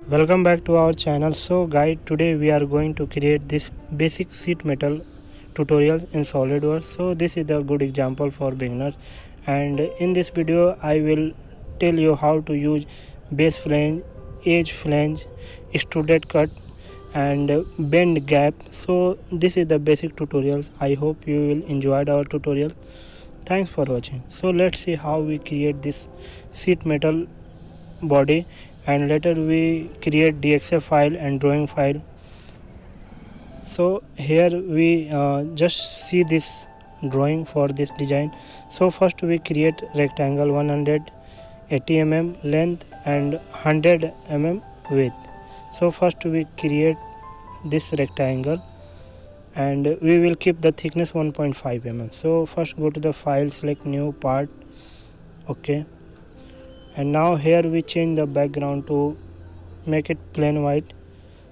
Welcome back to our channel. So guys, today we are going to create this basic sheet metal tutorial in Solidworks. So this is a good example for beginners, and in this video I will tell you how to use base flange, edge flange, extruded cut and bend gap. So this is the basic tutorials. I hope you will enjoy our tutorial. Thanks for watching. So let's see how we create this sheet metal body, and later we create dxf file and drawing file. So here we just see this drawing for this design. So first we create rectangle 180 mm length and 100 mm width. So first we create this rectangle and we will keep the thickness 1.5 mm. So first go to the file, select new part. Okay, and now here we change the background to make it plain white.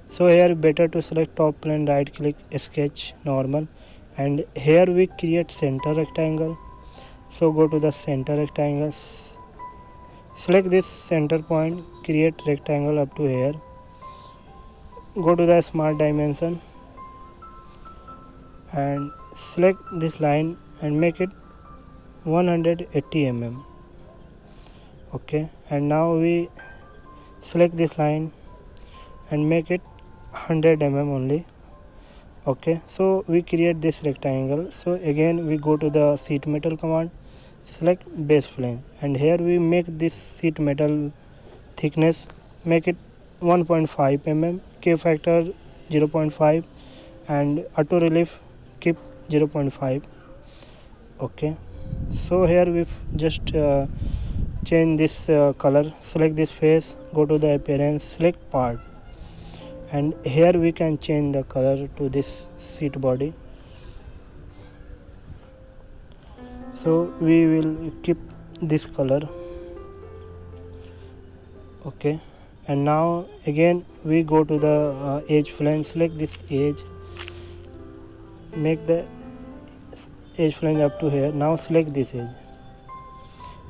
So here better to select top plane, right click, sketch normal, and here we create center rectangle. So go to the center rectangle, select this center point, create rectangle up to here. Go to the smart dimension and select this line and make it 180 mm. Okay, and now we select this line and make it 100 mm only. Okay, so we create this rectangle. So again we go to the sheet metal command, select base flange, and here we make this sheet metal thickness, make it 1.5 mm, K factor 0.5 and auto relief keep 0.5. okay, so here we just change this color, select this face, go to the appearance, select part, and here we can change the color to this seat body. So we will keep this color. Okay, and now again we go to the edge flange, select this edge, make the edge flange up to here. Now select this edge,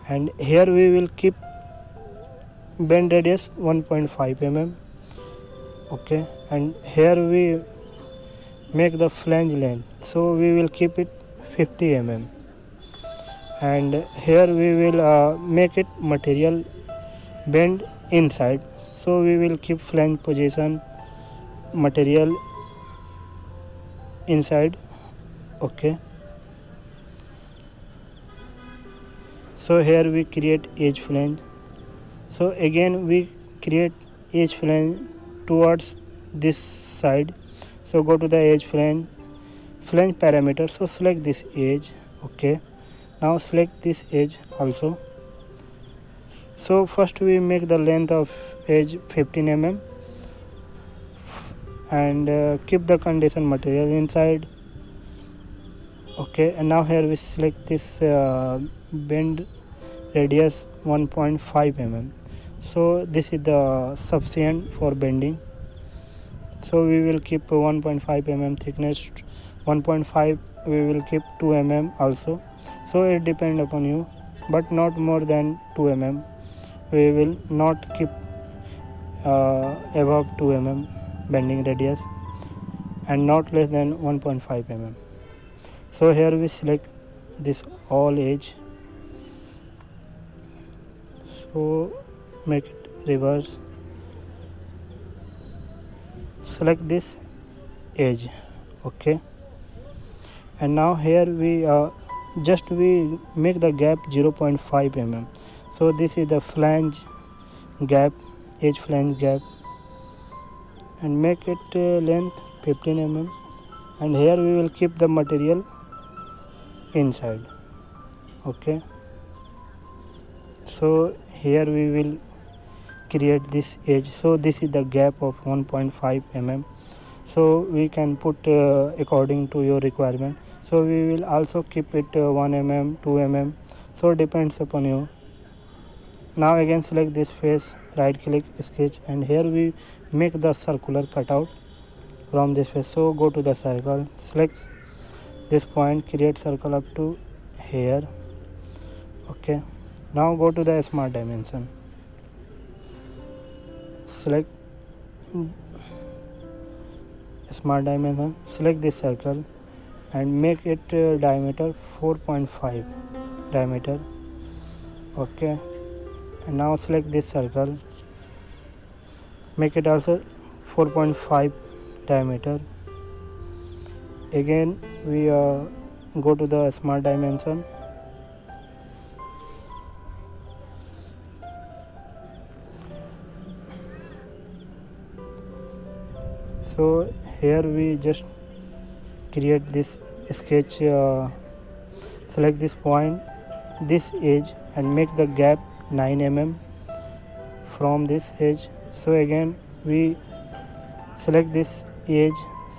and here we will keep bend radius 1.5 mm. Okay, and here we make the flange length, so we will keep it 50 mm, and here we will make it material bend inside, so we will keep flange position material inside. Okay, so here we create edge flange. So again we create edge flange towards this side. So go to the edge flange parameter, so select this edge. Okay, now select this edge also. So first we make the length of edge 15 mm and keep the condition material inside. Okay, and now here we select this bend radius 1.5 mm. So this is the sufficient for bending, so we will keep 1.5 mm thickness, 1.5 we will keep 2 mm also. So it depends upon you, but not more than 2 mm. We will not keep above 2 mm bending radius, and not less than 1.5 mm. So here we select this all edge, so make it reverse, select this edge. Okay, and now here we we make the gap 0.5 mm. So this is the flange gap, edge flange gap, and make it length 15 mm, and here we will keep the material inside. Okay, so here we will create this edge. So this is the gap of 1.5 mm, so we can put according to your requirement. So we will also keep it 1 mm, 2 mm, so depends upon you. Now again select this face, right click, sketch, and here we make the circular cutout from this face. So go to the circle, select this point, create circle up to here. Okay, now go to the smart dimension, select smart dimension, select this circle and make it diameter 4.5 diameter. Okay, and now select this circle, make it also 4.5 diameter. Again we go to the smart dimension, so here we just create this sketch, select this point, this edge, and make the gap 9 mm from this edge. So again we select this edge,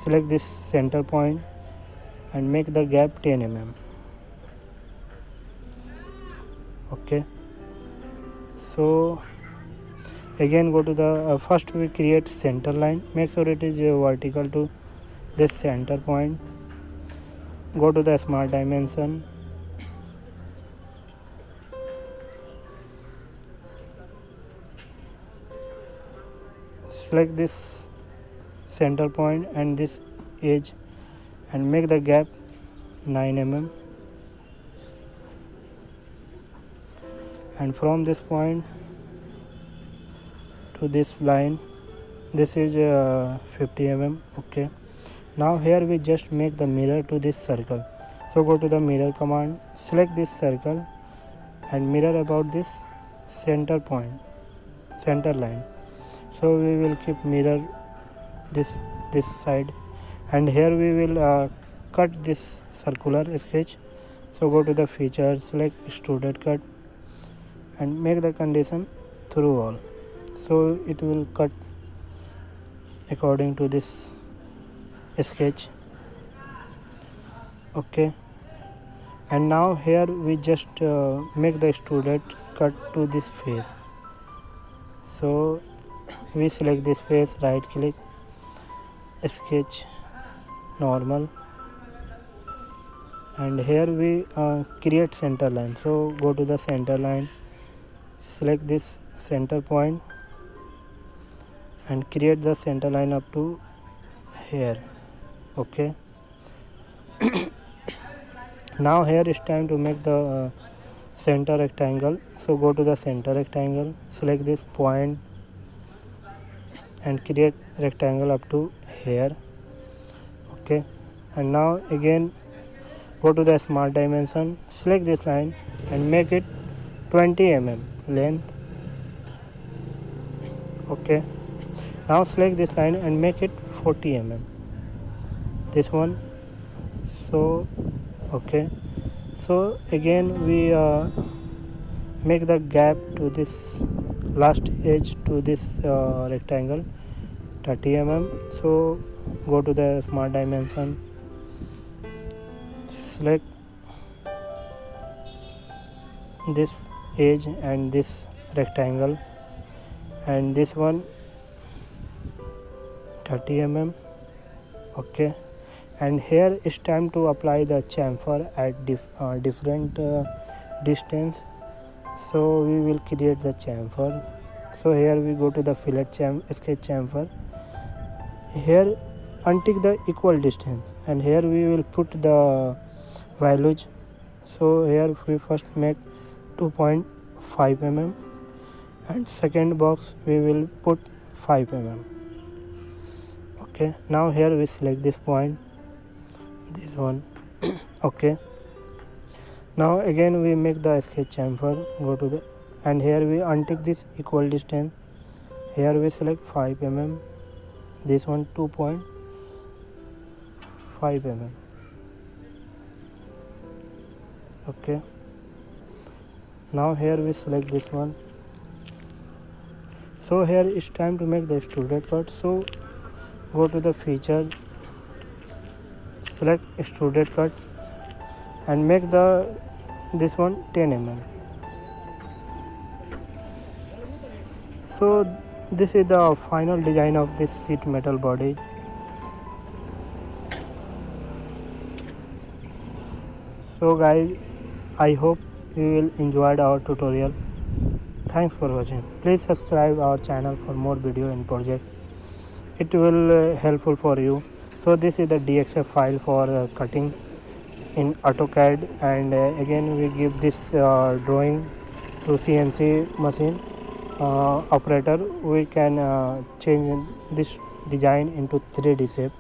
select this center point and make the gap 10 mm. Okay, so again go to the first we create center line, make sure it is vertical to this center point. Go to the smart dimension, select this center point and this edge and make the gap 9 mm, and from this point to this line, this is 50 mm. Okay, now here we just make the mirror to this circle. So go to the mirror command, select this circle and mirror about this center point, center line. So we will keep mirror this side, and here we will cut this circular sketch. So go to the feature, select extruded cut and make the condition through all, so it will cut according to this sketch. Okay, and now here we just make the extruded cut to this face. So we select this face, right click, sketch normal, and here we create center line. So go to the center line, select this center point and create the center line up to here. Okay, now here is time to make the center rectangle. So go to the center rectangle, select this point and create rectangle up to here. Okay, and now again go to the smart dimension, select this line and make it 20 mm length. Okay, now select this line and make it 40 mm, this one. So okay, so again we make the gap to this last edge to this rectangle 30 mm. So go to the smart dimension, select this edge and this rectangle and this one 30 mm. Okay, and here it's time to apply the chamfer at different distance. So we will create the chamfer. So here we go to the fillet sketch chamfer. Here untick the equal distance and here we will put the values. So here we first make 2.5 mm and second box we will put 5 mm. Okay, now here we select this point, this one. Okay, now again we make the sketch chamfer, go to the, and here we untick this equal distance. Here we select 5 mm, this one 2.5 mm. Okay, now here we select this one. So here it's time to make the extruded cut. So go to the feature, select extruded cut and make the this one 10 mm. So this is the final design of this sheet metal body. So guys, I hope you will enjoy our tutorial. Thanks for watching. Please subscribe our channel for more video and project. it will helpful for you. So this is the DXF file for cutting in AutoCAD, and again we give this drawing to CNC machine operator. We can change this design into 3D shape.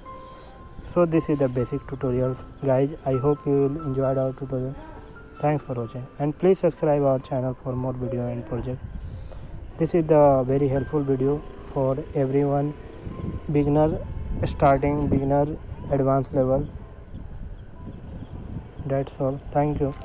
So this is the basic tutorials, guys. I hope you will enjoy our tutorial. Thanks for watching, and please subscribe our channel for more video and project. This is the very helpful video for everyone, beginner, starting, beginner, advanced level. That's all. Thank you.